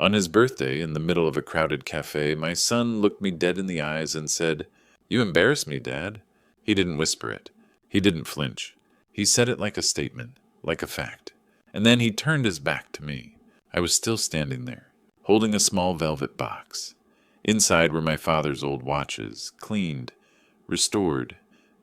On his birthday, in the middle of a crowded cafe, my son looked me dead in the eyes and said, "You embarrass me, Dad." He didn't whisper it. He didn't flinch. He said it like a statement, like a fact. And then he turned his back to me. I was still standing there, holding a small velvet box. Inside were my father's old watches, cleaned, restored,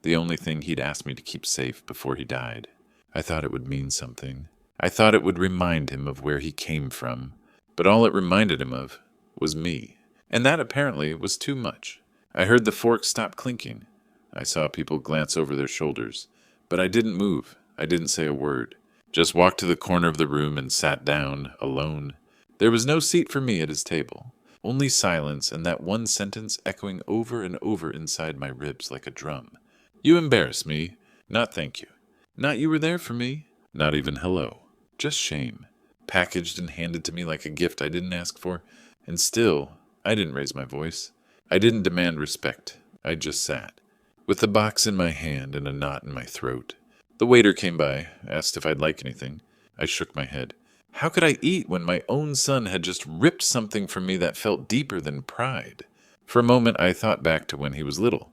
the only thing he'd asked me to keep safe before he died. I thought it would mean something. I thought it would remind him of where he came from. But all it reminded him of was me. And that apparently was too much. I heard the fork stop clinking. I saw people glance over their shoulders. But I didn't move. I didn't say a word. Just walked to the corner of the room and sat down, alone. There was no seat for me at his table. Only silence and that one sentence echoing over and over inside my ribs like a drum. "You embarrass me." Not thank you. Not you were there for me. Not even hello. Just shame. Packaged and handed to me like a gift I didn't ask for. And still, I didn't raise my voice. I didn't demand respect. I just sat, with the box in my hand and a knot in my throat. The waiter came by, asked if I'd like anything. I shook my head. How could I eat when my own son had just ripped something from me that felt deeper than pride? For a moment I thought back to when he was little.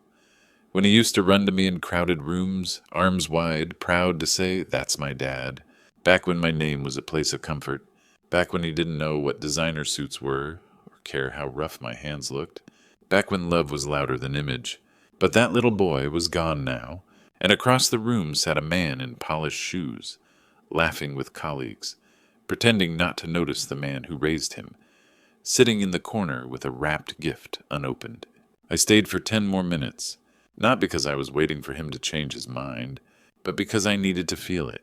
When he used to run to me in crowded rooms, arms wide, proud to say, "That's my dad." Back when my name was a place of comfort. Back when he didn't know what designer suits were, or care how rough my hands looked. Back when love was louder than image. But that little boy was gone now, and across the room sat a man in polished shoes, laughing with colleagues, pretending not to notice the man who raised him, sitting in the corner with a wrapped gift unopened. I stayed for 10 more minutes, not because I was waiting for him to change his mind, but because I needed to feel it.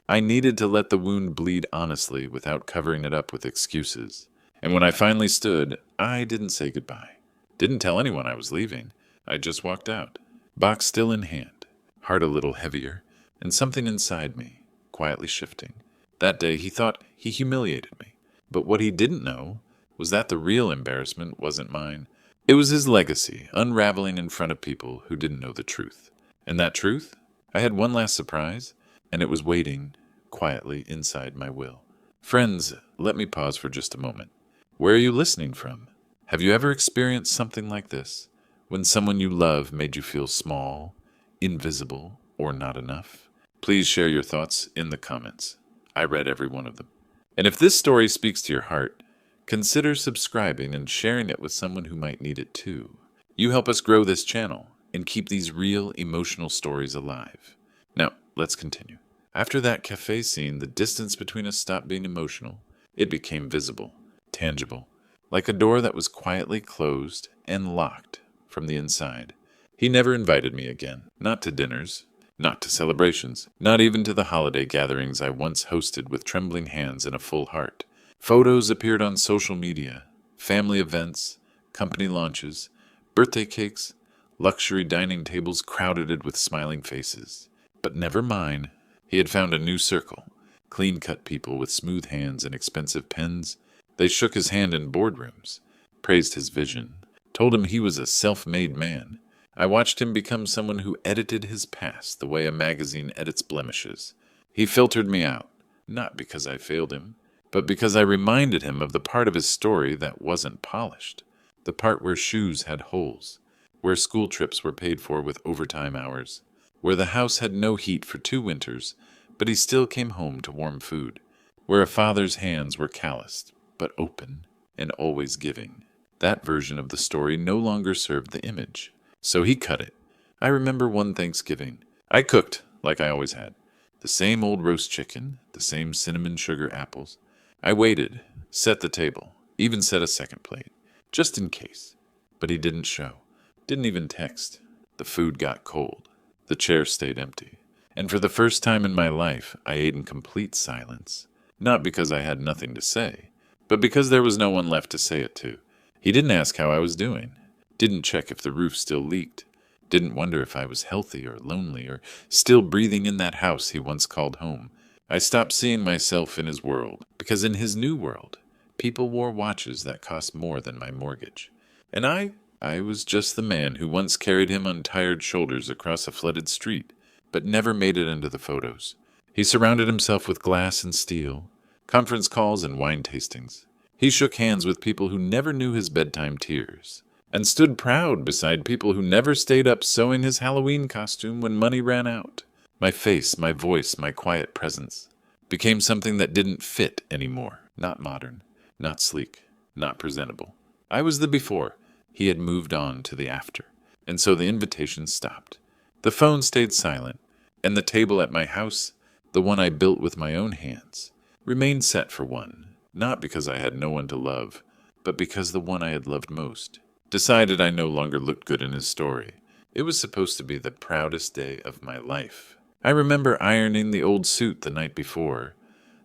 I needed to let the wound bleed honestly without covering it up with excuses. And when I finally stood, I didn't say goodbye. Didn't tell anyone I was leaving. I just walked out, box still in hand, heart a little heavier, and something inside me quietly shifting. That day he thought he humiliated me. But what he didn't know was that the real embarrassment wasn't mine. It was his legacy, unraveling in front of people who didn't know the truth. And that truth? I had one last surprise, and it was waiting quietly inside my will. Friends, let me pause for just a moment. Where are you listening from? Have you ever experienced something like this? When someone you love made you feel small, invisible, or not enough? Please share your thoughts in the comments. I read every one of them. And if this story speaks to your heart, consider subscribing and sharing it with someone who might need it too. You help us grow this channel and keep these real emotional stories alive. Now, let's continue. After that cafe scene, the distance between us stopped being emotional. It became visible, tangible, like a door that was quietly closed and locked from the inside. He never invited me again, not to dinners, not to celebrations, not even to the holiday gatherings I once hosted with trembling hands and a full heart. Photos appeared on social media, family events, company launches, birthday cakes, luxury dining tables crowded with smiling faces. But never mine. He had found a new circle, clean-cut people with smooth hands and expensive pens. They shook his hand in boardrooms, praised his vision, told him he was a self-made man. I watched him become someone who edited his past the way a magazine edits blemishes. He filtered me out, not because I failed him, but because I reminded him of the part of his story that wasn't polished, the part where shoes had holes, where school trips were paid for with overtime hours, where the house had no heat for 2 winters, but he still came home to warm food, where a father's hands were calloused, but open and always giving. That version of the story no longer served the image, so he cut it. I remember one Thanksgiving. I cooked, like I always had. The same old roast chicken, the same cinnamon sugar apples. I waited, set the table, even set a second plate, just in case. But he didn't show, didn't even text. The food got cold. The chair stayed empty. And for the first time in my life, I ate in complete silence. Not because I had nothing to say, but because there was no one left to say it to. He didn't ask how I was doing. Didn't check if the roof still leaked. Didn't wonder if I was healthy or lonely or still breathing in that house he once called home. I stopped seeing myself in his world, because in his new world, people wore watches that cost more than my mortgage. And I was just the man who once carried him on tired shoulders across a flooded street, but never made it into the photos. He surrounded himself with glass and steel, conference calls and wine tastings. He shook hands with people who never knew his bedtime tears, and stood proud beside people who never stayed up sewing his Halloween costume when money ran out. My face, my voice, my quiet presence became something that didn't fit anymore. Not modern, not sleek, not presentable. I was the before. He had moved on to the after. And so the invitation stopped. The phone stayed silent, and the table at my house, the one I built with my own hands, remained set for one, not because I had no one to love, but because the one I had loved most decided I no longer looked good in his story. It was supposed to be the proudest day of my life. I remember ironing the old suit the night before,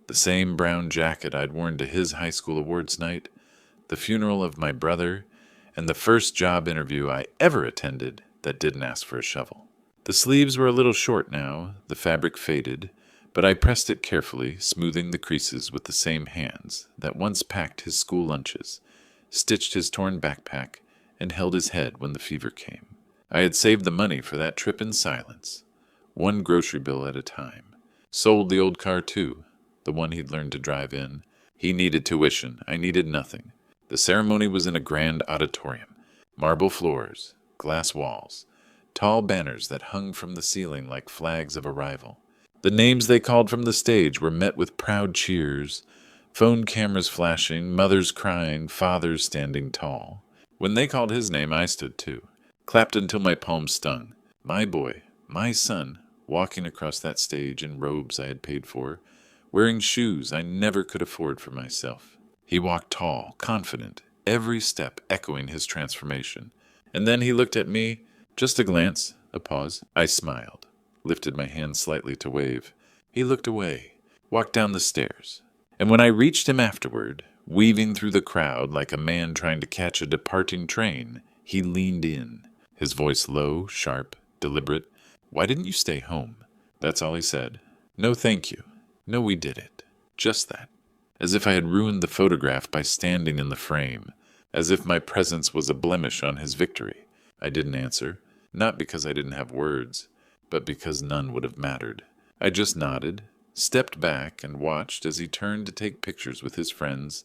the same brown jacket I'd worn to his high school awards night, the funeral of my brother, and the first job interview I ever attended that didn't ask for a shovel. The sleeves were a little short now, the fabric faded, but I pressed it carefully, smoothing the creases with the same hands that once packed his school lunches, stitched his torn backpack, and held his head when the fever came. I had saved the money for that trip in silence, one grocery bill at a time. Sold the old car too, the one he'd learned to drive in. He needed tuition, I needed nothing. The ceremony was in a grand auditorium, marble floors, glass walls, tall banners that hung from the ceiling like flags of arrival. The names they called from the stage were met with proud cheers, phone cameras flashing, mothers crying, fathers standing tall. When they called his name, I stood too, clapped until my palms stung. My boy, my son, walking across that stage in robes I had paid for, wearing shoes I never could afford for myself. He walked tall, confident, every step echoing his transformation. And then he looked at me, just a glance, a pause. I smiled, lifted my hand slightly to wave. He looked away, walked down the stairs. And when I reached him afterward, weaving through the crowd like a man trying to catch a departing train, he leaned in, his voice low, sharp, deliberate. "Why didn't you stay home?" That's all he said. No thank you. No, we did it. Just that. As if I had ruined the photograph by standing in the frame. As if my presence was a blemish on his victory. I didn't answer, not because I didn't have words, but because none would have mattered. I just nodded, stepped back, and watched as he turned to take pictures with his friends,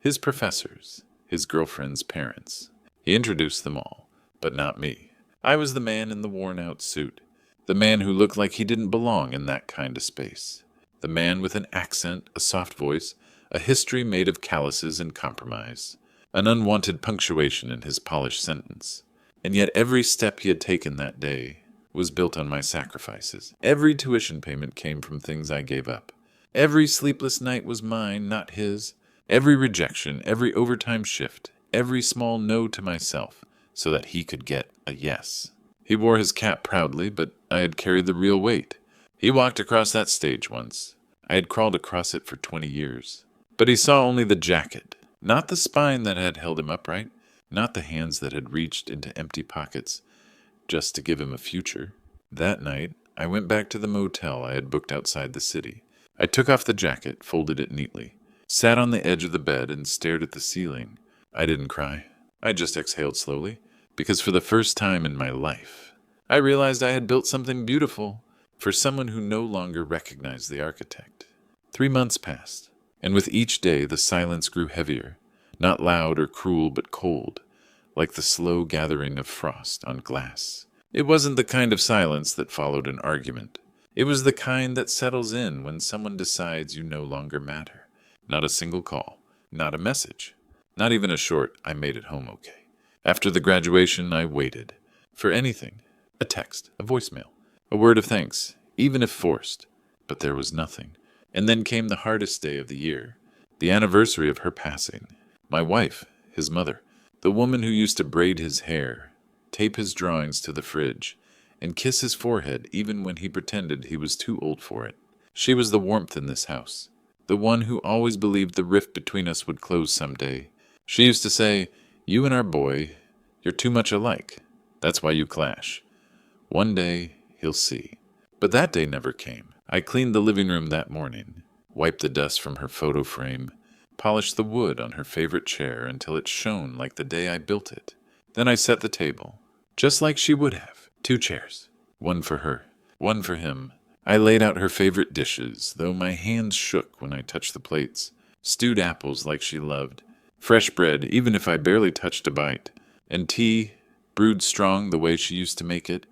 his professors, his girlfriend's parents. He introduced them all, but not me. I was the man in the worn-out suit, the man who looked like he didn't belong in that kind of space, the man with an accent, a soft voice, a history made of calluses and compromise, an unwanted punctuation in his polished sentence. And yet every step he had taken that day was built on my sacrifices. Every tuition payment came from things I gave up. Every sleepless night was mine, not his. Every rejection, every overtime shift, every small no to myself, so that he could get a yes. He wore his cap proudly, but I had carried the real weight. He walked across that stage once. I had crawled across it for 20 years. But he saw only the jacket, not the spine that had held him upright, not the hands that had reached into empty pockets just to give him a future. That night, I went back to the motel I had booked outside the city. I took off the jacket, folded it neatly, sat on the edge of the bed and stared at the ceiling. I didn't cry. I just exhaled slowly, because for the first time in my life, I realized I had built something beautiful for someone who no longer recognized the architect. 3 months passed, and with each day the silence grew heavier, not loud or cruel but cold, like the slow gathering of frost on glass. It wasn't the kind of silence that followed an argument. It was the kind that settles in when someone decides you no longer matter. Not a single call, not a message, not even a short, "I made it home okay." After the graduation, I waited for anything, a text, a voicemail, a word of thanks, even if forced. But there was nothing. And then came the hardest day of the year, the anniversary of her passing. My wife, his mother, the woman who used to braid his hair, tape his drawings to the fridge, and kiss his forehead even when he pretended he was too old for it. She was the warmth in this house, the one who always believed the rift between us would close someday. She used to say, "You and our boy, you're too much alike. That's why you clash. One day, he'll see." But that day never came. I cleaned the living room that morning, wiped the dust from her photo frame, polished the wood on her favorite chair until it shone like the day I built it. Then I set the table, just like she would have. 2 chairs, one for her, one for him. I laid out her favorite dishes, though my hands shook when I touched the plates. stewed apples like she loved, fresh bread even if I barely touched a bite, and tea, brewed strong the way she used to make it,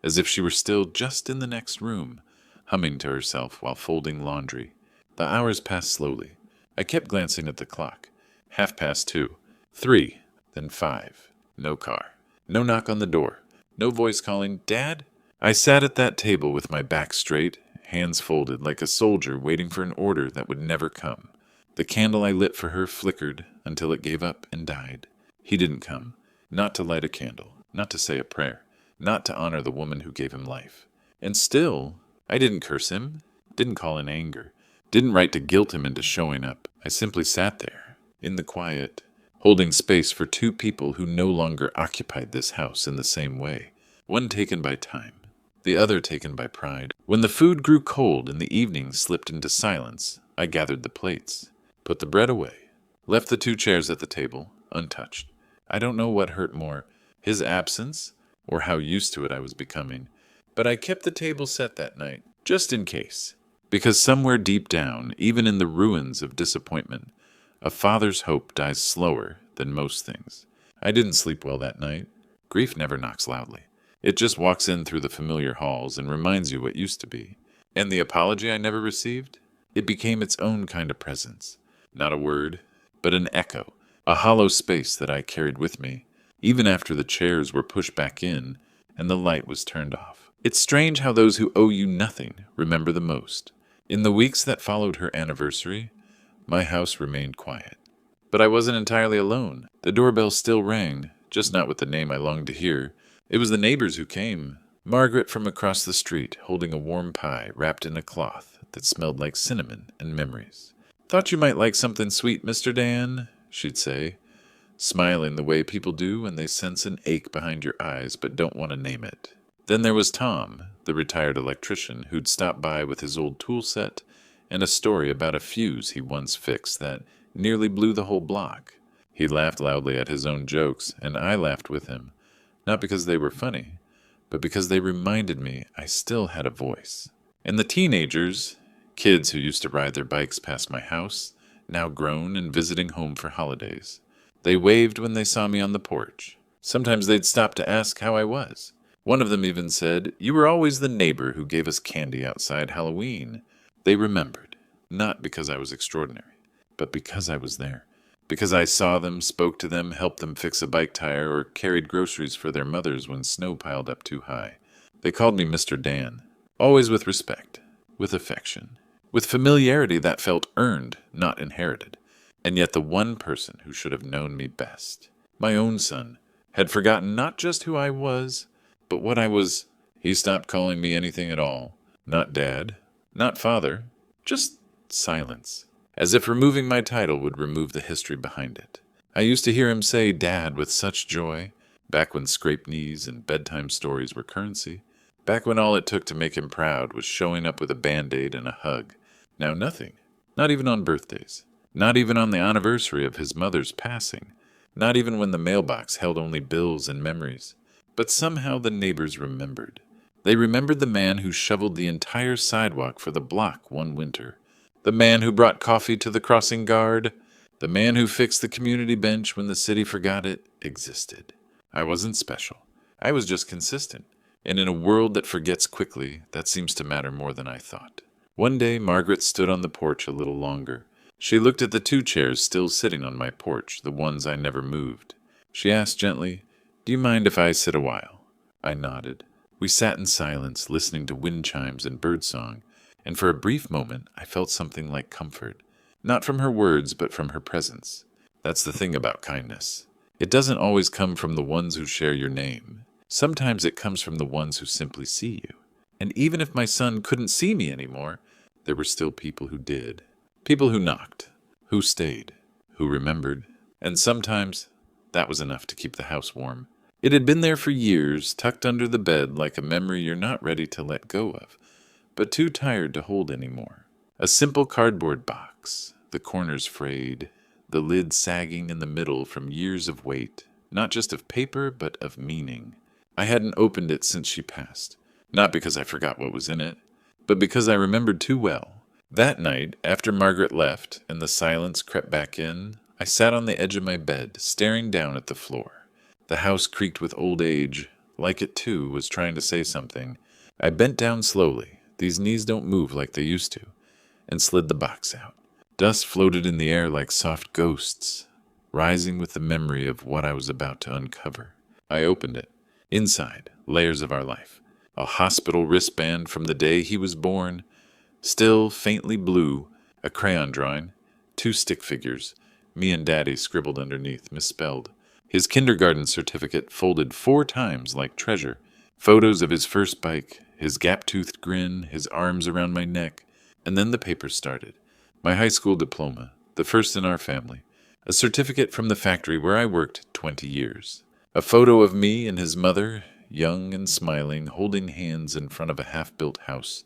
as if she were still just in the next room, humming to herself while folding laundry. The hours passed slowly. I kept glancing at the clock. 2:30, 3, then 5. No car. No knock on the door. No voice calling, "Dad?" I sat at that table with my back straight, hands folded like a soldier waiting for an order that would never come. The candle I lit for her flickered until it gave up and died. He didn't come. Not to light a candle. Not to say a prayer. Not to honor the woman who gave him life. And still, I didn't curse him. Didn't call in anger. Didn't write to guilt him into showing up. I simply sat there, in the quiet, holding space for two people who no longer occupied this house in the same way. One taken by time, the other taken by pride. When the food grew cold and the evening slipped into silence, I gathered the plates, put the bread away, left the two chairs at the table, untouched. I don't know what hurt more, his absence or how used to it I was becoming, but I kept the table set that night, just in case. Because somewhere deep down, even in the ruins of disappointment, a father's hope dies slower than most things. I didn't sleep well that night. Grief never knocks loudly. It just walks in through the familiar halls and reminds you what used to be. And the apology I never received? It became its own kind of presence. Not a word, but an echo, a hollow space that I carried with me, even after the chairs were pushed back in and the light was turned off. It's strange how those who owe you nothing remember the most. In the weeks that followed her anniversary, my house remained quiet. But I wasn't entirely alone. The doorbell still rang, just not with the name I longed to hear. It was the neighbors who came. Margaret from across the street, holding a warm pie wrapped in a cloth that smelled like cinnamon and memories. "Thought you might like something sweet, Mr. Dan," she'd say, smiling the way people do when they sense an ache behind your eyes but don't want to name it. Then there was Tom, the retired electrician, who'd stop by with his old tool set and a story about a fuse he once fixed that nearly blew the whole block. He laughed loudly at his own jokes, and I laughed with him, not because they were funny, but because they reminded me I still had a voice. And the teenagers, kids who used to ride their bikes past my house, now grown and visiting home for holidays. They waved when they saw me on the porch. Sometimes they'd stop to ask how I was. One of them even said, "You were always the neighbor who gave us candy outside Halloween." They remembered, not because I was extraordinary, but because I was there. Because I saw them, spoke to them, helped them fix a bike tire, or carried groceries for their mothers when snow piled up too high. They called me Mr. Dan, always with respect, with affection, with familiarity that felt earned, not inherited. And yet the one person who should have known me best, my own son, had forgotten not just who I was, but what I was. He stopped calling me anything at all. Not Dad, not Father, just silence. As if removing my title would remove the history behind it. I used to hear him say Dad with such joy, back when scraped knees and bedtime stories were currency, back when all it took to make him proud was showing up with a Band-Aid and a hug. Now nothing, not even on birthdays, not even on the anniversary of his mother's passing, not even when the mailbox held only bills and memories. But somehow the neighbors remembered. They remembered the man who shoveled the entire sidewalk for the block one winter. The man who brought coffee to the crossing guard. The man who fixed the community bench when the city forgot it existed. I wasn't special. I was just consistent. And in a world that forgets quickly, that seems to matter more than I thought. One day, Margaret stood on the porch a little longer. She looked at the two chairs still sitting on my porch, the ones I never moved. She asked gently, "Do you mind if I sit a while?" I nodded. We sat in silence, listening to wind chimes and birdsong, and for a brief moment I felt something like comfort. Not from her words, but from her presence. That's the thing about kindness. It doesn't always come from the ones who share your name. Sometimes it comes from the ones who simply see you. And even if my son couldn't see me anymore, there were still people who did. People who knocked, who stayed, who remembered. And sometimes that was enough to keep the house warm. It had been there for years, tucked under the bed like a memory you're not ready to let go of, but too tired to hold anymore. A simple cardboard box, the corners frayed, the lid sagging in the middle from years of weight, not just of paper, but of meaning. I hadn't opened it since she passed, not because I forgot what was in it, but because I remembered too well. That night, after Margaret left and the silence crept back in, I sat on the edge of my bed, staring down at the floor. The house creaked with old age, like it too was trying to say something. I bent down slowly, these knees don't move like they used to, and slid the box out. Dust floated in the air like soft ghosts, rising with the memory of what I was about to uncover. I opened it. Inside, layers of our life. A hospital wristband from the day he was born, still faintly blue, a crayon drawing, 2 stick figures, me and Daddy scribbled underneath, misspelled. His kindergarten certificate folded 4 times like treasure. Photos of his first bike, his gap-toothed grin, his arms around my neck. And then the papers started. My high school diploma, the first in our family. A certificate from the factory where I worked 20 years. A photo of me and his mother, young and smiling, holding hands in front of a half-built house.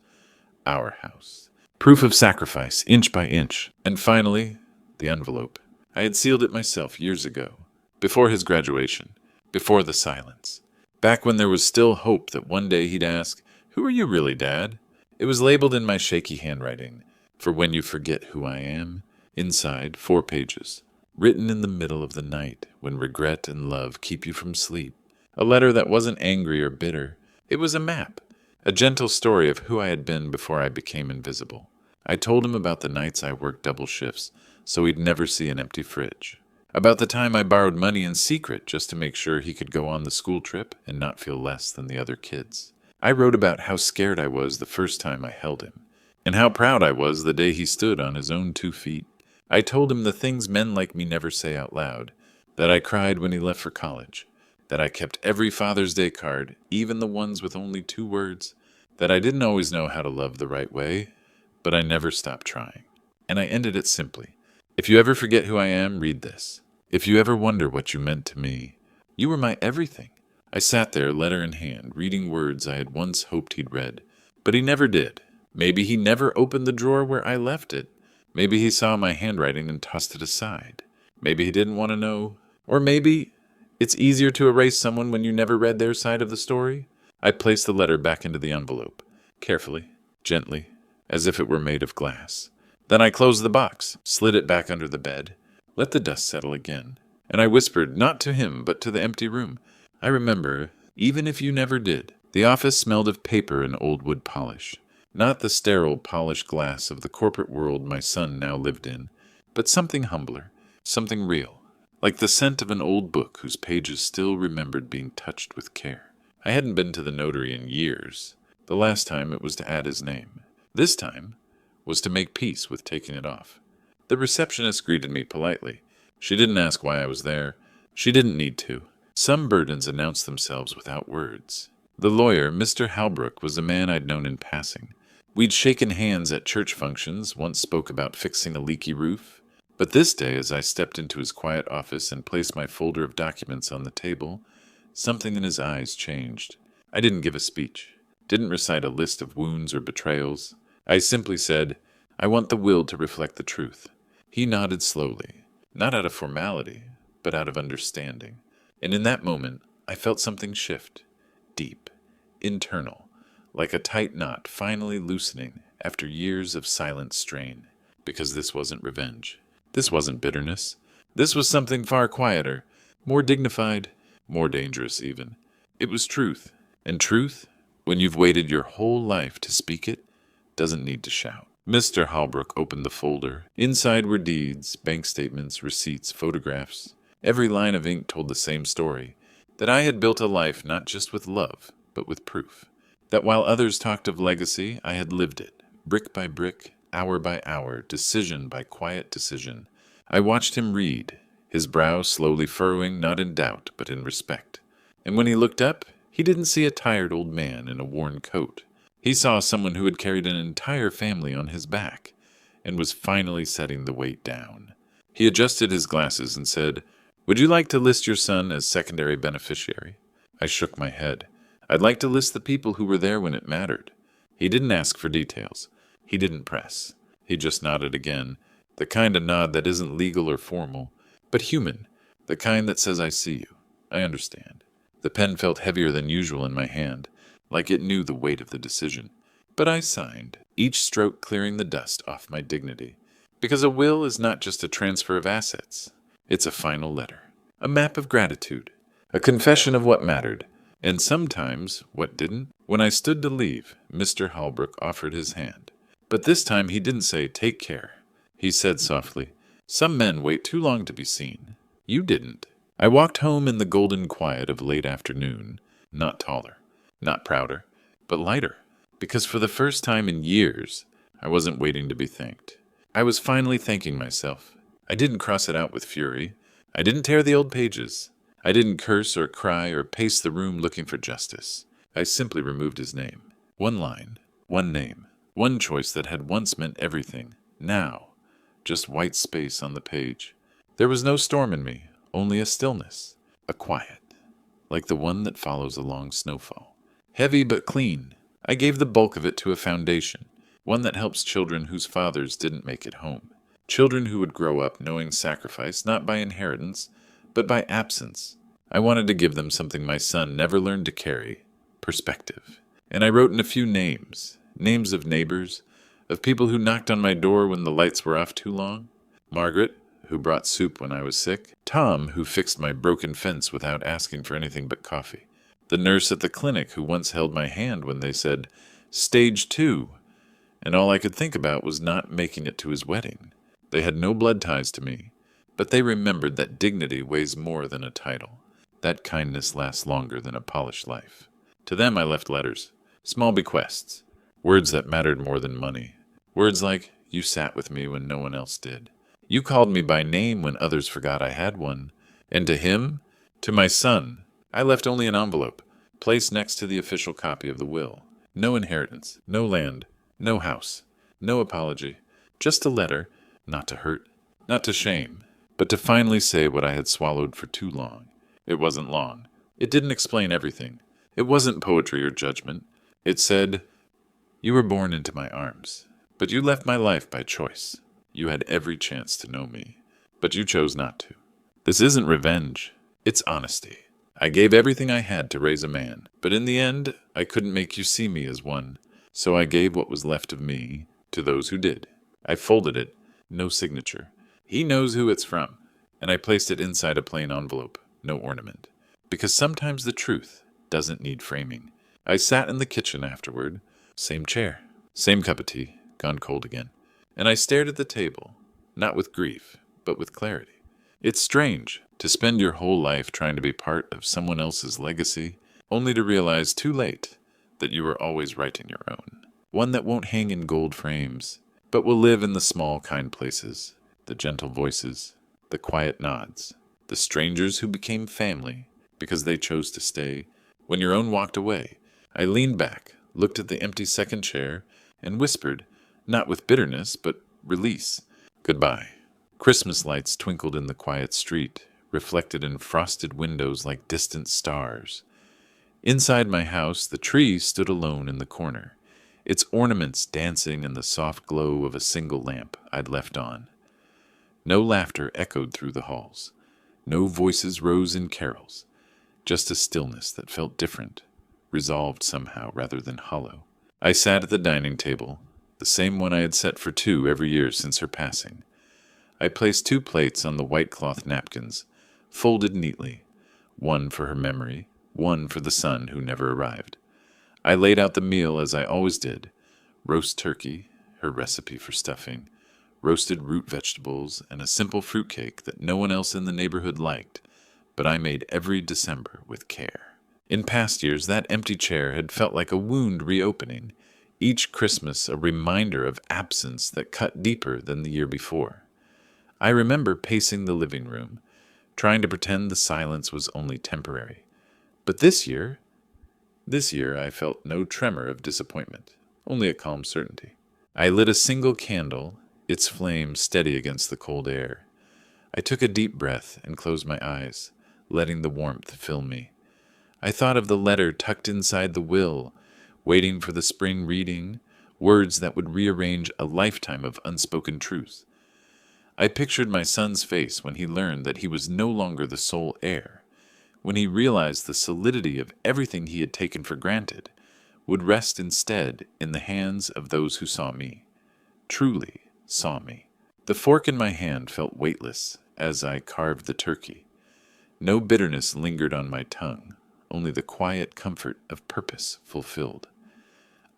Our house. Proof of sacrifice, inch by inch. And finally, the envelope. I had sealed it myself years ago, before his graduation, before the silence. Back when there was still hope that one day he'd ask, "Who are you really, Dad?" It was labeled in my shaky handwriting, "For when you forget who I am." Inside, 4 pages. Written in the middle of the night, when regret and love keep you from sleep. A letter that wasn't angry or bitter. It was a map. A gentle story of who I had been before I became invisible. I told him about the nights I worked double shifts, so he'd never see an empty fridge. About the time I borrowed money in secret just to make sure he could go on the school trip and not feel less than the other kids. I wrote about how scared I was the first time I held him, and how proud I was the day he stood on his own 2 feet. I told him the things men like me never say out loud, that I cried when he left for college, that I kept every Father's Day card, even the ones with only 2 words, that I didn't always know how to love the right way, but I never stopped trying. And I ended it simply. If you ever forget who I am, read this. If you ever wonder what you meant to me, you were my everything. I sat there, letter in hand, reading words I had once hoped he'd read, but he never did. Maybe he never opened the drawer where I left it. Maybe he saw my handwriting and tossed it aside. Maybe he didn't want to know. Or maybe it's easier to erase someone when you never read their side of the story. I placed the letter back into the envelope, carefully, gently, as if it were made of glass. Then I closed the box, slid it back under the bed, let the dust settle again, and I whispered, not to him, but to the empty room, "I remember, even if you never did." The office smelled of paper and old wood polish. Not the sterile, polished glass of the corporate world my son now lived in, but something humbler, something real, like the scent of an old book whose pages still remembered being touched with care. I hadn't been to the notary in years. The last time it was to add his name. This time was to make peace with taking it off. The receptionist greeted me politely. She didn't ask why I was there. She didn't need to. Some burdens announce themselves without words. The lawyer, Mr. Halbrook, was a man I'd known in passing. We'd shaken hands at church functions, once spoke about fixing a leaky roof. But this day, as I stepped into his quiet office and placed my folder of documents on the table, something in his eyes changed. I didn't give a speech, didn't recite a list of wounds or betrayals. I simply said, "I want the will to reflect the truth." He nodded slowly, not out of formality, but out of understanding. And in that moment, I felt something shift, deep, internal, like a tight knot finally loosening after years of silent strain. Because this wasn't revenge. This wasn't bitterness. This was something far quieter, more dignified, more dangerous even. It was truth. And truth, when you've waited your whole life to speak it, doesn't need to shout. Mr. Halbrook opened the folder. Inside were deeds, bank statements, receipts, photographs. Every line of ink told the same story, that I had built a life not just with love, but with proof. That while others talked of legacy, I had lived it, brick by brick, hour by hour, decision by quiet decision. I watched him read, his brow slowly furrowing, not in doubt, but in respect. And when he looked up, he didn't see a tired old man in a worn coat. He saw someone who had carried an entire family on his back, and was finally setting the weight down. He adjusted his glasses and said, "Would you like to list your son as secondary beneficiary?" I shook my head. "I'd like to list the people who were there when it mattered." He didn't ask for details. He didn't press. He just nodded again, the kind of nod that isn't legal or formal, but human, the kind that says, "I see you. I understand." The pen felt heavier than usual in my hand, like it knew the weight of the decision. But I signed, each stroke clearing the dust off my dignity. Because a will is not just a transfer of assets. It's a final letter, a map of gratitude, a confession of what mattered, and sometimes what didn't. When I stood to leave, Mr. Holbrook offered his hand. But this time he didn't say, "Take care." He said softly, "Some men wait too long to be seen. You didn't." I walked home in the golden quiet of late afternoon, not taller, not prouder, but lighter, because for the first time in years, I wasn't waiting to be thanked. I was finally thanking myself. I didn't cross it out with fury. I didn't tear the old pages. I didn't curse or cry or pace the room looking for justice. I simply removed his name. One line, one name, one choice that had once meant everything. Now, just white space on the page. There was no storm in me, only a stillness, a quiet, like the one that follows a long snowfall. Heavy but clean. I gave the bulk of it to a foundation, one that helps children whose fathers didn't make it home. Children who would grow up knowing sacrifice not by inheritance, but by absence. I wanted to give them something my son never learned to carry, perspective. And I wrote in a few names, names of neighbors, of people who knocked on my door when the lights were off too long. Margaret, who brought soup when I was sick. Tom, who fixed my broken fence without asking for anything but coffee. The nurse at the clinic who once held my hand when they said, "Stage 2," and all I could think about was not making it to his wedding. They had no blood ties to me, but they remembered that dignity weighs more than a title. That kindness lasts longer than a polished life. To them I left letters, small bequests, words that mattered more than money. Words like, "You sat with me when no one else did. You called me by name when others forgot I had one." And to him, to my son, I left only an envelope, placed next to the official copy of the will. No inheritance, no land, no house, no apology, just a letter, not to hurt, not to shame, but to finally say what I had swallowed for too long. It wasn't long. It didn't explain everything. It wasn't poetry or judgment. It said, "You were born into my arms, but you left my life by choice. You had every chance to know me, but you chose not to. This isn't revenge. It's honesty. I gave everything I had to raise a man, but in the end, I couldn't make you see me as one, so I gave what was left of me to those who did. I folded it, no signature. He knows who it's from, and I placed it inside a plain envelope, no ornament, because sometimes the truth doesn't need framing. I sat in the kitchen afterward, same chair, same cup of tea, gone cold again, and I stared at the table, not with grief, but with clarity. It's strange to spend your whole life trying to be part of someone else's legacy, only to realize too late that you were always writing your own. One that won't hang in gold frames, but will live in the small, kind places, the gentle voices, the quiet nods, the strangers who became family because they chose to stay. When your own walked away, I leaned back, looked at the empty second chair, and whispered, not with bitterness, but release, "Goodbye." Christmas lights twinkled in the quiet street, reflected in frosted windows like distant stars. Inside my house, the tree stood alone in the corner, its ornaments dancing in the soft glow of a single lamp I'd left on. No laughter echoed through the halls. No voices rose in carols. Just a stillness that felt different, resolved somehow rather than hollow. I sat at the dining table, the same one I had set for two every year since her passing. I placed 2 plates on the white cloth napkins, folded neatly, one for her memory, one for the son who never arrived. I laid out the meal as I always did: roast turkey, her recipe for stuffing, roasted root vegetables, and a simple fruitcake that no one else in the neighborhood liked, but I made every December with care. In past years, that empty chair had felt like a wound reopening, each Christmas a reminder of absence that cut deeper than the year before. I remember pacing the living room, trying to pretend the silence was only temporary. But this year I felt no tremor of disappointment, only a calm certainty. I lit a single candle, its flame steady against the cold air. I took a deep breath and closed my eyes, letting the warmth fill me. I thought of the letter tucked inside the will, waiting for the spring reading, words that would rearrange a lifetime of unspoken truth. I pictured my son's face when he learned that he was no longer the sole heir, when he realized the solidity of everything he had taken for granted, would rest instead in the hands of those who saw me, truly saw me. The fork in my hand felt weightless as I carved the turkey. No bitterness lingered on my tongue, only the quiet comfort of purpose fulfilled.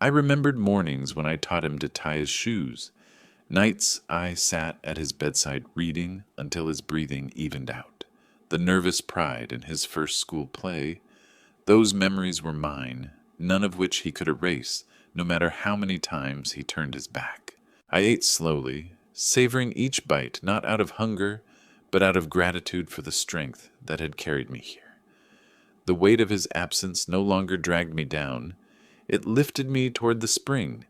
I remembered mornings when I taught him to tie his shoes, nights I sat at his bedside reading until his breathing evened out, the nervous pride in his first school play. Those memories were mine, none of which he could erase, no matter how many times he turned his back. I ate slowly, savoring each bite not out of hunger, but out of gratitude for the strength that had carried me here. The weight of his absence no longer dragged me down. It lifted me toward the spring,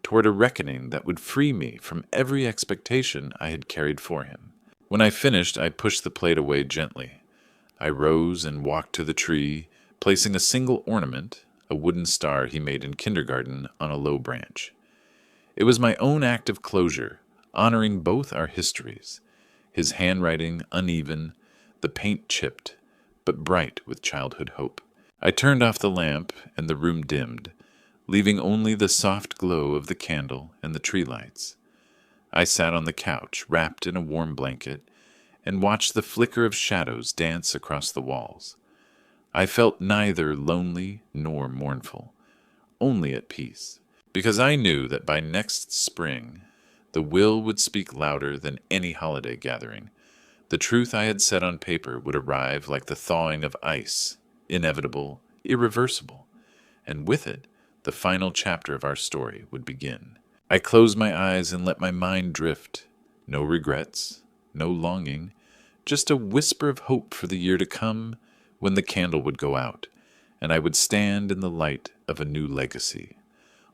toward a reckoning that would free me from every expectation I had carried for him. When I finished, I pushed the plate away gently. I rose and walked to the tree, placing a single ornament, a wooden star he made in kindergarten, on a low branch. It was my own act of closure, honoring both our histories, his handwriting uneven, the paint chipped, but bright with childhood hope. I turned off the lamp, and the room dimmed, leaving only the soft glow of the candle and the tree lights. I sat on the couch, wrapped in a warm blanket, and watched the flicker of shadows dance across the walls. I felt neither lonely nor mournful, only at peace, because I knew that by next spring the will would speak louder than any holiday gathering. The truth I had set on paper would arrive like the thawing of ice, inevitable, irreversible, and with it, the final chapter of our story would begin. I closed my eyes and let my mind drift. No regrets, no longing, just a whisper of hope for the year to come when the candle would go out, and I would stand in the light of a new legacy,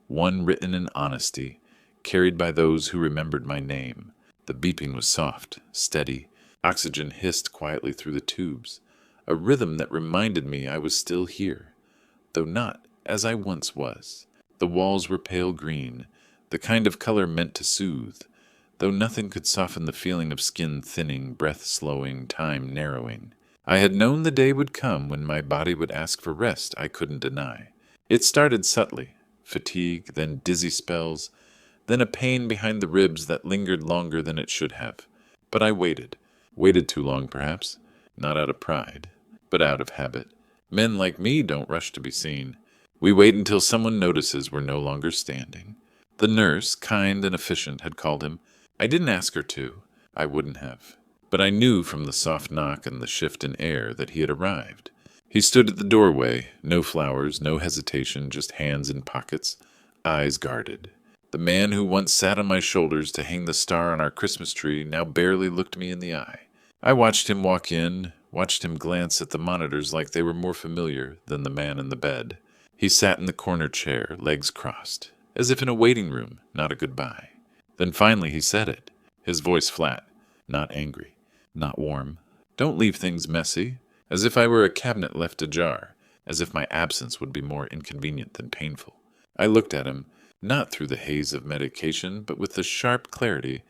one written in honesty, carried by those who remembered my name. The beeping was soft, steady. Oxygen hissed quietly through the tubes, a rhythm that reminded me I was still here, though not as I once was. The walls were pale green, the kind of color meant to soothe, though nothing could soften the feeling of skin thinning, breath slowing, time narrowing. I had known the day would come when my body would ask for rest I couldn't deny. It started subtly, fatigue, then dizzy spells, then a pain behind the ribs that lingered longer than it should have. But I waited too long perhaps, not out of pride, but out of habit. Men like me don't rush to be seen. We wait until someone notices we're no longer standing. The nurse, kind and efficient, had called him. I didn't ask her to. I wouldn't have. But I knew from the soft knock and the shift in air that he had arrived. He stood at the doorway, no flowers, no hesitation, just hands in pockets, eyes guarded. The man who once sat on my shoulders to hang the star on our Christmas tree now barely looked me in the eye. I watched him walk in, watched him glance at the monitors like they were more familiar than the man in the bed. He sat in the corner chair, legs crossed, as if in a waiting room, not a goodbye. Then finally he said it, his voice flat, not angry, not warm. Don't leave things messy, as if I were a cabinet left ajar, as if my absence would be more inconvenient than painful. I looked at him, not through the haze of medication, but with the sharp clarity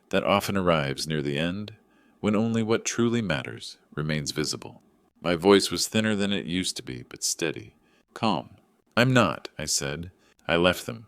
that often arrives near the end, when only what truly matters remains visible. My voice was thinner than it used to be, but steady, calm. I'm not, I said. I left them,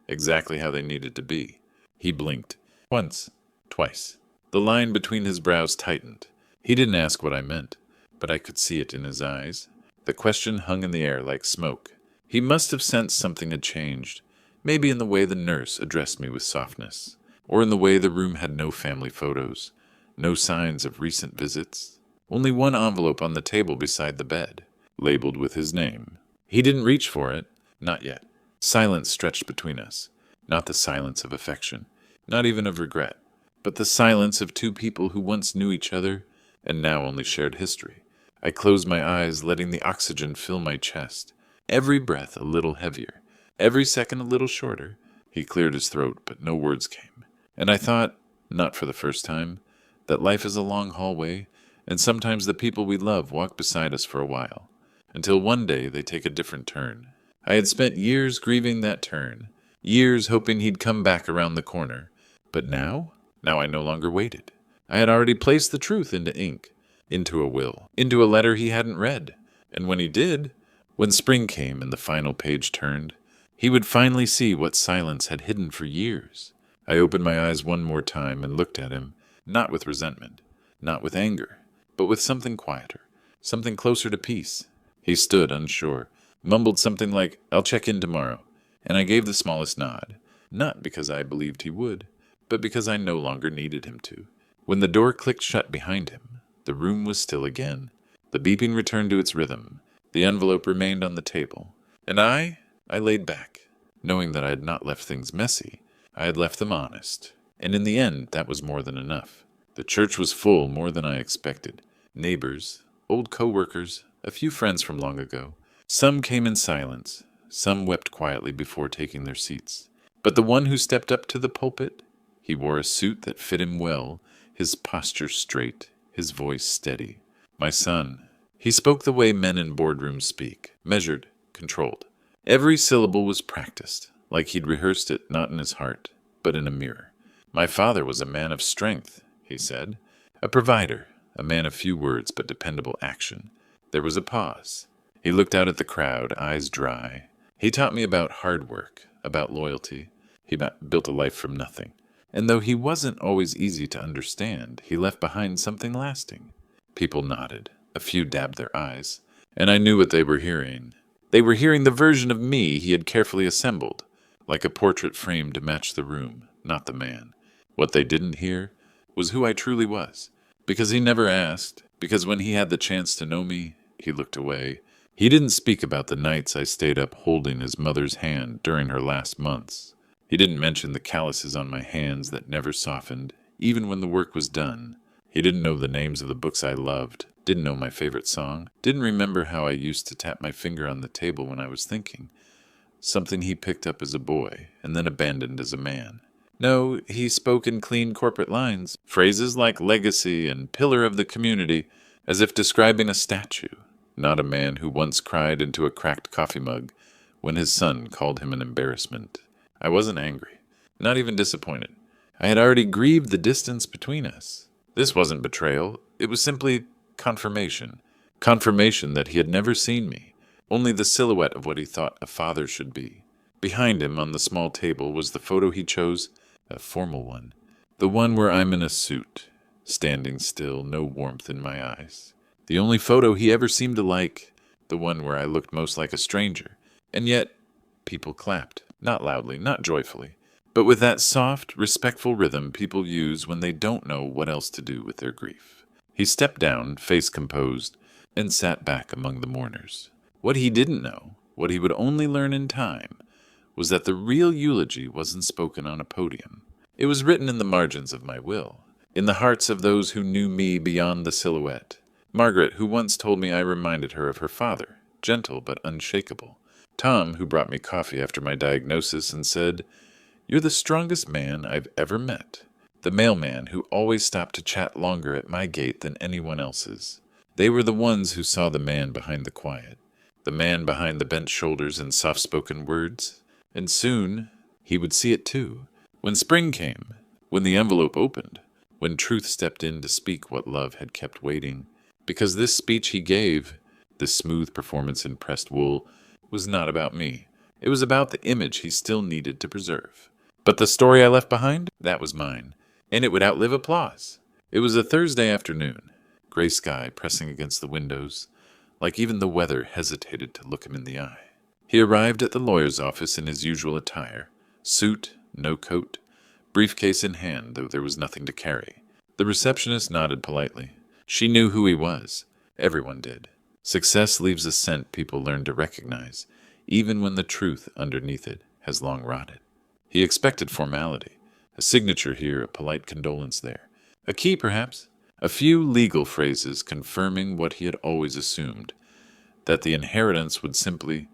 exactly how they needed to be. He blinked. Once, twice. The line between his brows tightened. He didn't ask what I meant, but I could see it in his eyes. The question hung in the air like smoke. He must have sensed something had changed, maybe in the way the nurse addressed me with softness, or in the way the room had no family photos, no signs of recent visits, only one envelope on the table beside the bed, labeled with his name. He didn't reach for it, not yet. Silence stretched between us, not the silence of affection, not even of regret, but the silence of two people who once knew each other and now only shared history. I closed my eyes, letting the oxygen fill my chest, every breath a little heavier, every second a little shorter. He cleared his throat, but no words came. And I thought, not for the first time, that life is a long hallway, and sometimes the people we love walk beside us for a while, until one day they take a different turn. I had spent years grieving that turn, years hoping he'd come back around the corner. But now I no longer waited. I had already placed the truth into ink, into a will, into a letter he hadn't read. And when he did, when spring came and the final page turned, He would finally see what silence had hidden for years. I opened my eyes one more time and looked at him, not with resentment, not with anger, but with something quieter, something closer to peace. He stood unsure, mumbled something like, "I'll check in tomorrow," and I gave the smallest nod, not because I believed he would, but because I no longer needed him to. When the door clicked shut behind him, the room was still again. The beeping returned to its rhythm. The envelope remained on the table. And I laid back, knowing that I had not left things messy. I had left them honest. And in the end, that was more than enough. The church was full more than I expected. Neighbors, old co-workers, a few friends from long ago. Some came in silence. Some wept quietly before taking their seats. But the one who stepped up to the pulpit, he wore a suit that fit him well, his posture straight, his voice steady. My son. He spoke the way men in boardrooms speak, measured, controlled. Every syllable was practiced, like he'd rehearsed it not in his heart, but in a mirror. My father was a man of strength, he said, a provider, a man of few words but dependable action. There was a pause. He looked out at the crowd, eyes dry. He taught me about hard work, about loyalty. He built a life from nothing. And though he wasn't always easy to understand, he left behind something lasting. People nodded. A few dabbed their eyes. And I knew what they were hearing. They were hearing the version of me he had carefully assembled, like a portrait framed to match the room, not the man. What they didn't hear was who I truly was. Because he never asked. Because when he had the chance to know me, he looked away. He didn't speak about the nights I stayed up holding his mother's hand during her last months. He didn't mention the calluses on my hands that never softened, even when the work was done. He didn't know the names of the books I loved, didn't know my favorite song, didn't remember how I used to tap my finger on the table when I was thinking, something he picked up as a boy and then abandoned as a man. No, he spoke in clean corporate lines, phrases like legacy and pillar of the community, as if describing a statue, not a man who once cried into a cracked coffee mug when his son called him an embarrassment. I wasn't angry, not even disappointed. I had already grieved the distance between us. This wasn't betrayal, it was simply confirmation. Confirmation that he had never seen me, only the silhouette of what he thought a father should be. Behind him on the small table was the photo he chose, a formal one. The one where I'm in a suit, standing still, no warmth in my eyes. The only photo he ever seemed to like, the one where I looked most like a stranger. And yet, people clapped. Not loudly, not joyfully, but with that soft, respectful rhythm people use when they don't know what else to do with their grief. He stepped down, face composed, and sat back among the mourners. What he didn't know, what he would only learn in time, was that the real eulogy wasn't spoken on a podium. It was written in the margins of my will, in the hearts of those who knew me beyond the silhouette. Margaret, who once told me I reminded her of her father, gentle but unshakable. Tom, who brought me coffee after my diagnosis and said, "You're the strongest man I've ever met." The mailman who always stopped to chat longer at my gate than anyone else's. They were the ones who saw the man behind the quiet, the man behind the bent shoulders and soft-spoken words. And soon he would see it too. When spring came, when the envelope opened, when truth stepped in to speak what love had kept waiting. Because this speech he gave, this smooth performance in pressed wool, was not about me. It was about the image he still needed to preserve. But the story I left behind, that was mine. And it would outlive applause. It was a Thursday afternoon, gray sky pressing against the windows, like even the weather hesitated to look him in the eye. He arrived at the lawyer's office in his usual attire, suit, no coat, briefcase in hand, though there was nothing to carry. The receptionist nodded politely. She knew who he was. Everyone did. Success leaves a scent people learn to recognize, even when the truth underneath it has long rotted. He expected formality, a signature here, a polite condolence there, a key perhaps, a few legal phrases confirming what he had always assumed, that the inheritance would simply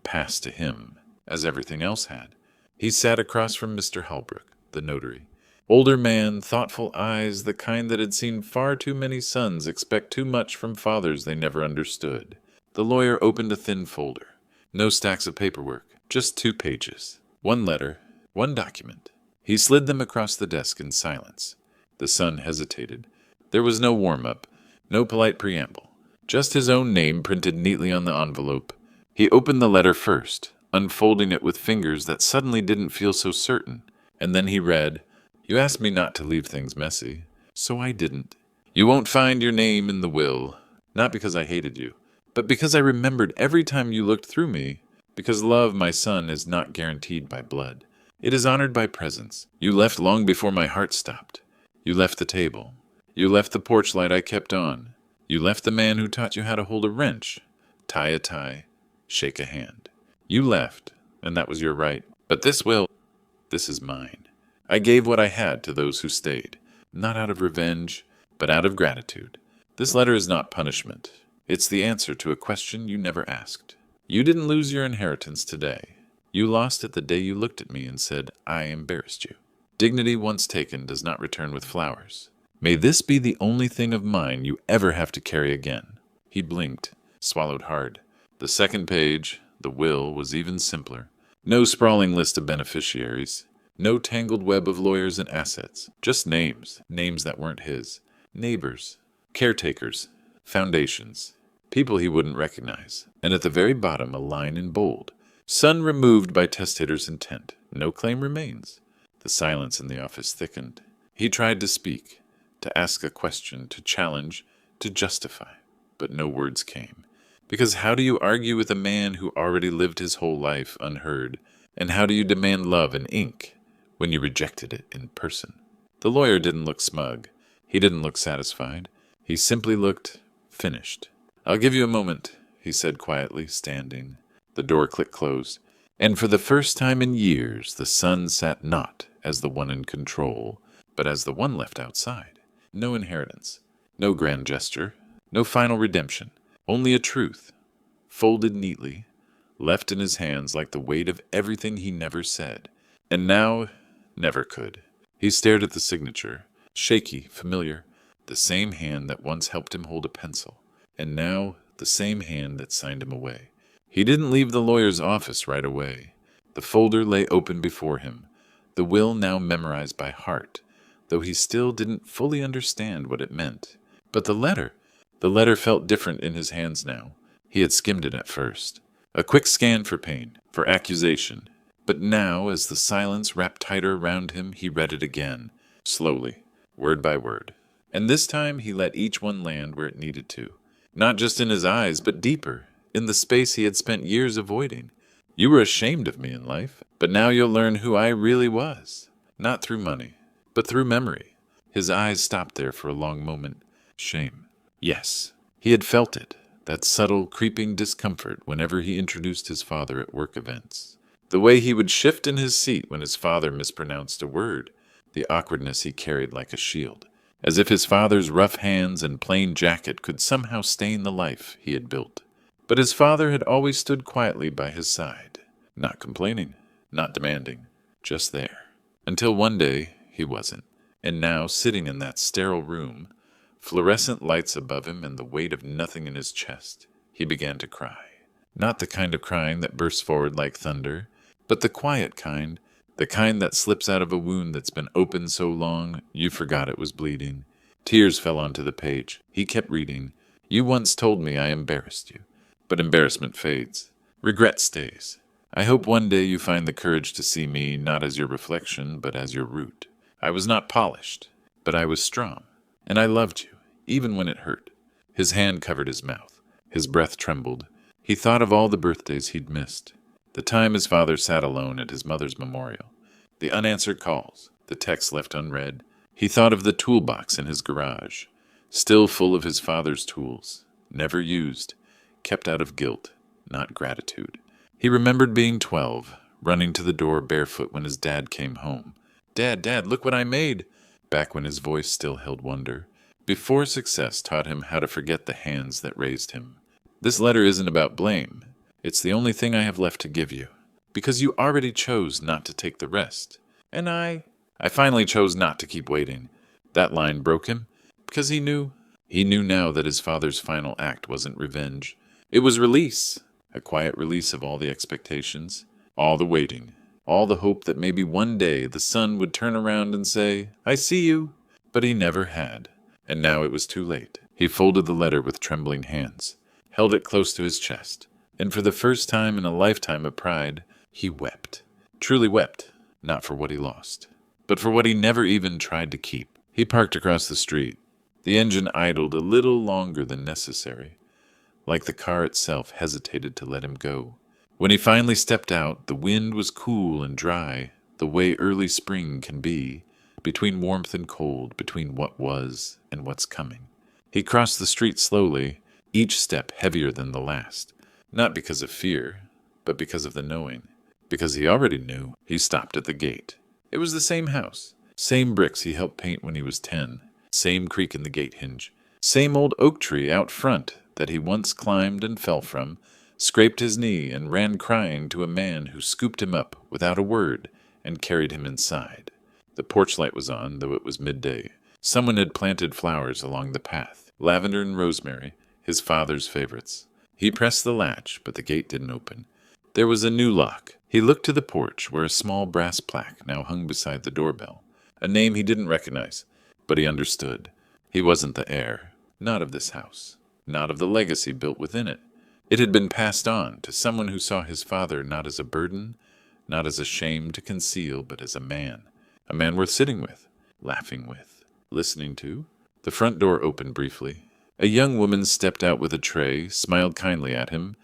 pass to him, as everything else had. He sat across from Mr. Holbrook, the notary. Older man, thoughtful eyes, the kind that had seen far too many sons expect too much from fathers they never understood. The lawyer opened a thin folder. No stacks of paperwork, just 2 pages. 1 letter, 1 document. He slid them across the desk in silence. The son hesitated. There was no warm-up, no polite preamble. Just his own name printed neatly on the envelope. He opened the letter first, unfolding it with fingers that suddenly didn't feel so certain. And then he read, "You asked me not to leave things messy, so I didn't. You won't find your name in the will, not because I hated you, but because I remembered every time you looked through me, because love, my son, is not guaranteed by blood. It is honored by presence. You left long before my heart stopped. You left the table. You left the porch light I kept on. You left the man who taught you how to hold a wrench, tie a tie, shake a hand. You left, and that was your right. But this will, this is mine. I gave what I had to those who stayed, not out of revenge, but out of gratitude. This letter is not punishment. It's the answer to a question you never asked. You didn't lose your inheritance today. You lost it the day you looked at me and said, 'I embarrassed you.' Dignity once taken does not return with flowers. May this be the only thing of mine you ever have to carry again." He blinked, swallowed hard. The second page, the will, was even simpler. No sprawling list of beneficiaries. No tangled web of lawyers and assets. Just names. Names that weren't his. Neighbors. Caretakers. Foundations. People he wouldn't recognize. And at the very bottom, a line in bold. "Son removed by testator's intent. No claim remains." The silence in the office thickened. He tried to speak, to ask a question, to challenge, to justify. But no words came. Because how do you argue with a man who already lived his whole life unheard? And how do you demand love in ink when you rejected it in person? The lawyer didn't look smug. He didn't look satisfied. He simply looked finished. "I'll give you a moment," he said quietly, standing. The door clicked closed. And for the first time in years, the son sat not as the one in control, but as the one left outside. No inheritance, no grand gesture, no final redemption, only a truth, folded neatly, left in his hands like the weight of everything he never said, and now never could. He stared at the signature, shaky, familiar, the same hand that once helped him hold a pencil, and now the same hand that signed him away. He didn't leave the lawyer's office right away. The folder lay open before him, the will now memorized by heart, though he still didn't fully understand what it meant. But the letter felt different in his hands now. He had skimmed it at first. A quick scan for pain, for accusation. But now, as the silence wrapped tighter around him, he read it again, slowly, word by word. And this time he let each one land where it needed to. Not just in his eyes, but deeper, in the space he had spent years avoiding. "You were ashamed of me in life, but now you'll learn who I really was. Not through money, but through memory." His eyes stopped there for a long moment. Shame. Yes, he had felt it, that subtle, creeping discomfort whenever he introduced his father at work events. The way he would shift in his seat when his father mispronounced a word, the awkwardness he carried like a shield, as if his father's rough hands and plain jacket could somehow stain the life he had built. But his father had always stood quietly by his side, not complaining, not demanding, just there. Until one day he wasn't. And now, sitting in that sterile room, fluorescent lights above him and the weight of nothing in his chest, he began to cry. Not the kind of crying that bursts forward like thunder, but the quiet kind, the kind that slips out of a wound that's been open so long you forgot it was bleeding. Tears fell onto the page. He kept reading. "You once told me I embarrassed you. But embarrassment fades. Regret stays. I hope one day you find the courage to see me not as your reflection, but as your root. I was not polished, but I was strong. And I loved you, even when it hurt." His hand covered his mouth. His breath trembled. He thought of all the birthdays he'd missed. The time his father sat alone at his mother's memorial. The unanswered calls. The texts left unread. He thought of the toolbox in his garage, still full of his father's tools, never used, kept out of guilt, not gratitude. He remembered being 12, running to the door barefoot when his dad came home. Dad, look what I made!" Back when his voice still held wonder. Before success taught him how to forget the hands that raised him. "This letter isn't about blame. It's the only thing I have left to give you. Because you already chose not to take the rest. And I finally chose not to keep waiting." That line broke him, because he knew now that his father's final act wasn't revenge. It was release, a quiet release of all the expectations, all the waiting, all the hope that maybe one day the son would turn around and say, "I see you." But he never had, and now it was too late. He folded the letter with trembling hands, held it close to his chest, And for the first time in a lifetime of pride, he wept. Truly wept, not for what he lost, but for what he never even tried to keep. He parked across the street. The engine idled a little longer than necessary, like the car itself hesitated to let him go. When he finally stepped out, the wind was cool and dry, the way early spring can be, between warmth and cold, between what was and what's coming. He crossed the street slowly, each step heavier than the last, not because of fear, but because of the knowing. Because he already knew, he stopped at the gate. It was the same house, same bricks he helped paint when he was 10, same creak in the gate hinge, same old oak tree out front that he once climbed and fell from, scraped his knee and ran crying to a man who scooped him up without a word and carried him inside. The porch light was on, though it was midday. Someone had planted flowers along the path, lavender and rosemary, his father's favorites. He pressed the latch, but the gate didn't open. There was a new lock. He looked to the porch, where a small brass plaque now hung beside the doorbell. A name he didn't recognize, but he understood. He wasn't the heir, not of this house, not of the legacy built within it. It had been passed on to someone who saw his father not as a burden, not as a shame to conceal, but as a man worth sitting with, laughing with, listening to. The front door opened briefly. A young woman stepped out with a tray, smiled kindly at him,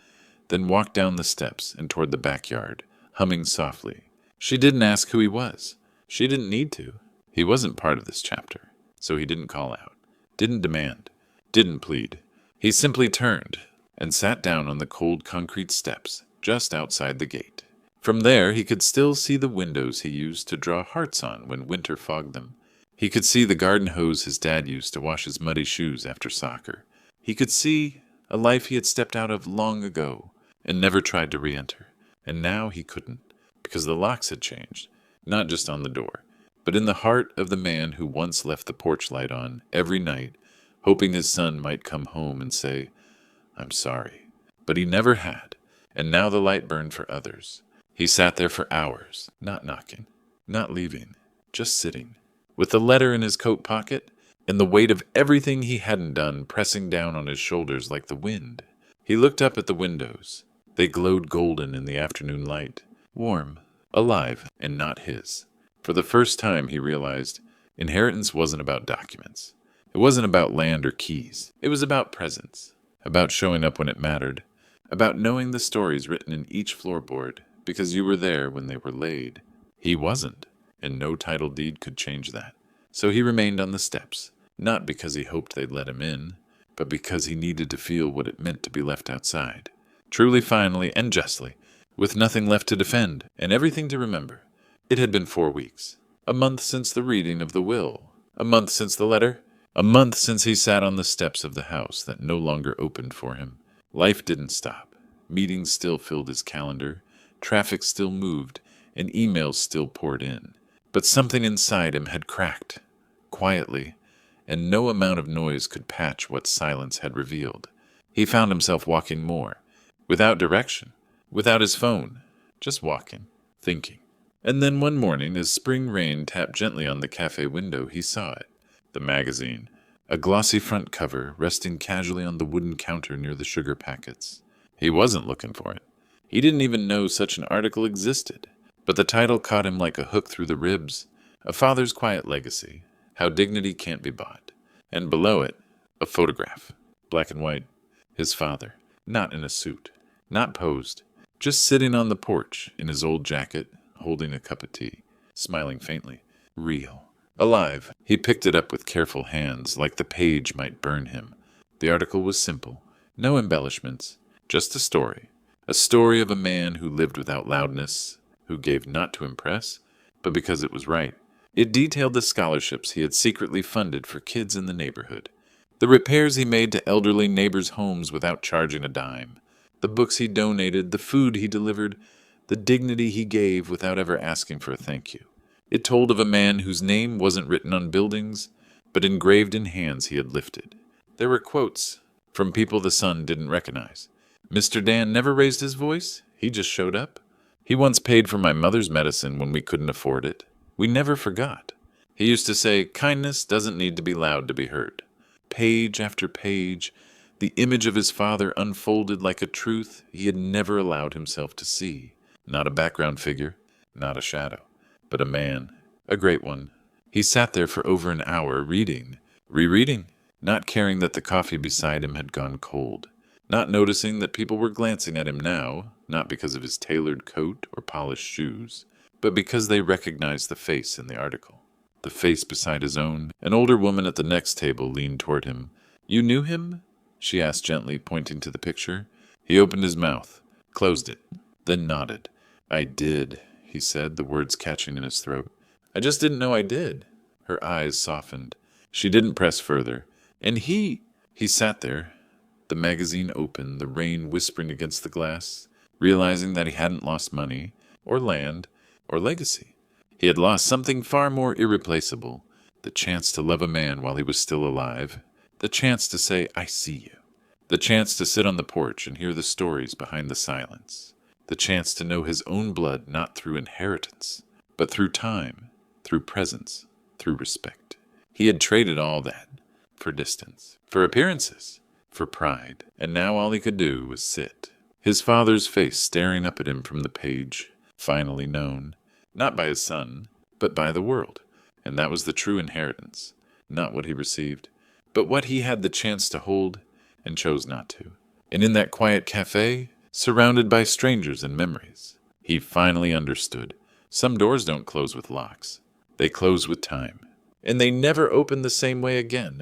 then walked down the steps and toward the backyard, humming softly. She didn't ask who he was. She didn't need to. He wasn't part of this chapter, so he didn't call out, didn't demand, didn't plead. He simply turned and sat down on the cold concrete steps just outside the gate. From there, he could still see the windows he used to draw hearts on when winter fogged them. He could see the garden hose his dad used to wash his muddy shoes after soccer. He could see a life he had stepped out of long ago and never tried to re-enter. And now he couldn't, because the locks had changed, not just on the door, but in the heart of the man who once left the porch light on every night, hoping his son might come home and say, "I'm sorry." But he never had, and now the light burned for others. He sat there for hours, not knocking, not leaving, just sitting, with the letter in his coat pocket and the weight of everything he hadn't done pressing down on his shoulders like the wind. He looked up at the windows. They glowed golden in the afternoon light, warm, alive, and not his. For the first time he realized inheritance wasn't about documents. It wasn't about land or keys. It was about presence, about showing up when it mattered, about knowing the stories written in each floorboard because you were there when they were laid. He wasn't, and no title deed could change that. So he remained on the steps, not because he hoped they'd let him in, but because he needed to feel what it meant to be left outside. Truly, finally, and justly, with nothing left to defend, and everything to remember. It had been 4 weeks, a month since the reading of the will, a month since the letter, a month since he sat on the steps of the house that no longer opened for him. Life didn't stop. Meetings still filled his calendar, traffic still moved, and emails still poured in. But something inside him had cracked, quietly, and no amount of noise could patch what silence had revealed. He found himself walking more, without direction, without his phone, just walking, thinking. And then one morning, as spring rain tapped gently on the cafe window, he saw it. The magazine, a glossy front cover resting casually on the wooden counter near the sugar packets. He wasn't looking for it. He didn't even know such an article existed. But the title caught him like a hook through the ribs. A father's quiet legacy, how dignity can't be bought. And below it, a photograph, black and white. His father, not in a suit, not posed, just sitting on the porch in his old jacket, holding a cup of tea, smiling faintly. Real. Alive. He picked it up with careful hands, like the page might burn him. The article was simple. No embellishments. Just a story. A story of a man who lived without loudness, who gave not to impress, but because it was right. It detailed the scholarships he had secretly funded for kids in the neighborhood, the repairs he made to elderly neighbors' homes without charging a dime, the books he donated, the food he delivered, the dignity he gave without ever asking for a thank you. It told of a man whose name wasn't written on buildings, but engraved in hands he had lifted. There were quotes from people the son didn't recognize. Mr. Dan never raised his voice. He just showed up. He once paid for my mother's medicine when we couldn't afford it. We never forgot. He used to say, kindness doesn't need to be loud to be heard. Page after page, The image of his father unfolded like a truth he had never allowed himself to see. Not a background figure, not a shadow, but a man, a great one. He sat there for over an hour, reading, rereading, not caring that the coffee beside him had gone cold, not noticing that people were glancing at him now, not because of his tailored coat or polished shoes, but because they recognized the face in the article. The face beside his own. An older woman at the next table leaned toward him. "You knew him?" she asked gently, pointing to the picture. He opened his mouth, closed it, then nodded. "I did," he said, the words catching in his throat. "I just didn't know I did." Her eyes softened. She didn't press further. "And he sat there, the magazine open, the rain whispering against the glass, realizing that he hadn't lost money, or land, or legacy. He had lost something far more irreplaceable, the chance to love a man while he was still alive, the chance to say, "I see you," the chance to sit on the porch and hear the stories behind the silence, the chance to know his own blood not through inheritance, but through time, through presence, through respect. He had traded all that for distance, for appearances, for pride, and now all he could do was sit, his father's face staring up at him from the page, finally known, not by his son, but by the world. And that was the true inheritance, not what he received, but what he had the chance to hold and chose not to. And in that quiet cafe, surrounded by strangers and memories, he finally understood. Some doors don't close with locks. They close with time. And they never open the same way again.